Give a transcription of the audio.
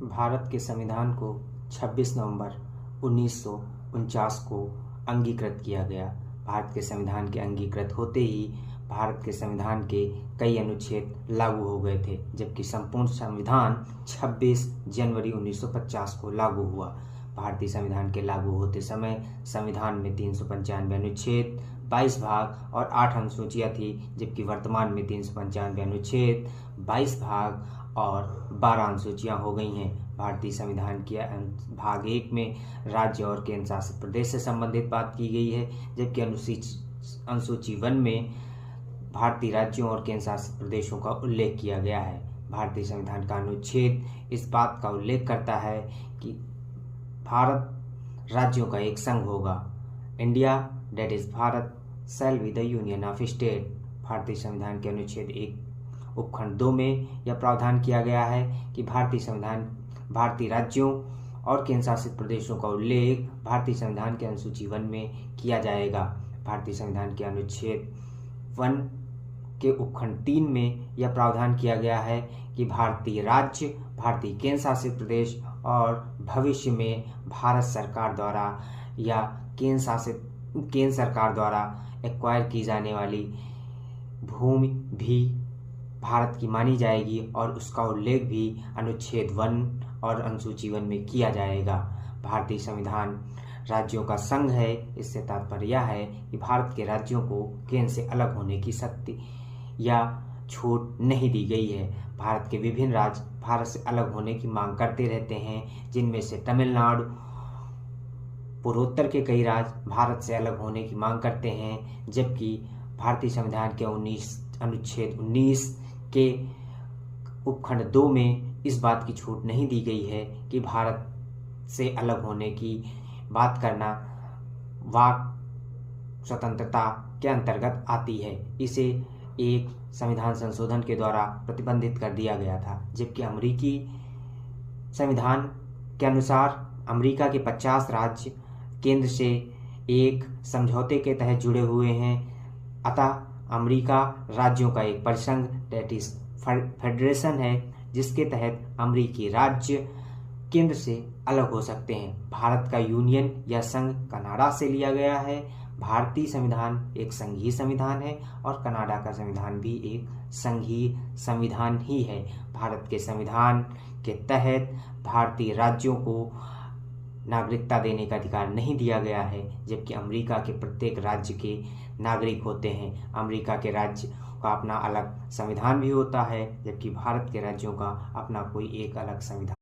भारत के संविधान को 26 नवंबर 1949 को अंगीकृत किया गया। भारत के संविधान के अंगीकृत होते ही भारत के संविधान के कई अनुच्छेद लागू हो गए थे, जबकि संपूर्ण संविधान 26 जनवरी 1950 को लागू हुआ। भारतीय संविधान के लागू होते समय संविधान में 395 अनुच्छेद, 22 भाग और 8 अनुसूचियाँ थी, जबकि वर्तमान में 395 अनुच्छेद, 22 भाग और 12 अनुसूचियाँ हो गई हैं। भारतीय संविधान के भाग 1 में राज्य और केंद्र शासित प्रदेश से संबंधित बात की गई है, जबकि अनुसूची 1 में भारतीय राज्यों और केंद्र शासित प्रदेशों का उल्लेख किया गया है। भारतीय संविधान का अनुच्छेद इस बात का उल्लेख करता है कि भारत राज्यों का एक संघ होगा। India that is Bharat shall be the union of state. भारतीय संविधान के अनुच्छेद 1 उपखंड 2 में यह प्रावधान किया गया है कि भारतीय राज्यों और केंद्र शासित प्रदेशों का उल्लेख भारतीय संविधान के अनुसूची 1 में किया जाएगा। भारतीय संविधान के अनुच्छेद 1 के उपखंड 3 में यह प्रावधान किया गया है कि भारतीय राज्य, भारतीय केंद्र शासित प्रदेश और भविष्य में भारत सरकार द्वारा या केंद्र सरकार द्वारा एक्वायर की जाने वाली भूमि भी भारत की मानी जाएगी और उसका उल्लेख भी अनुच्छेद 1 और अनुसूची 1 में किया जाएगा। भारतीय संविधान राज्यों का संघ है। इससे तात्पर्य यह है कि भारत के राज्यों को केंद्र से अलग होने की शक्ति या छूट नहीं दी गई है। भारत के विभिन्न राज्य भारत से अलग होने की मांग करते रहते हैं, जिनमें से तमिलनाडु, पूर्वोत्तर के कई राज्य भारत से अलग होने की मांग करते हैं, जबकि भारतीय संविधान के अनुच्छेद 19 के उपखंड 2 में इस बात की छूट नहीं दी गई है कि भारत से अलग होने की बात करना वाक स्वतंत्रता के अंतर्गत आती है। इसे एक संविधान संशोधन के द्वारा प्रतिबंधित कर दिया गया था, जबकि अमेरिकी संविधान के अनुसार अमेरिका के 50 राज्य केंद्र से एक समझौते के तहत जुड़े हुए हैं। अतः अमेरिका राज्यों का एक परिसंघ दैट इज फेडरेशन है, जिसके तहत अमेरिकी राज्य केंद्र से अलग हो सकते हैं। भारत का यूनियन या संघ कनाडा से लिया गया है। भारतीय संविधान एक संघीय संविधान है और कनाडा का संविधान भी एक संघीय संविधान ही है। भारत के संविधान के तहत भारतीय राज्यों को नागरिकता देने का अधिकार नहीं दिया गया है, जबकि अमेरिका के प्रत्येक राज्य के नागरिक होते हैं। अमेरिका के राज्य का अपना अलग संविधान भी होता है, जबकि भारत के राज्यों का अपना कोई एक अलग संविधान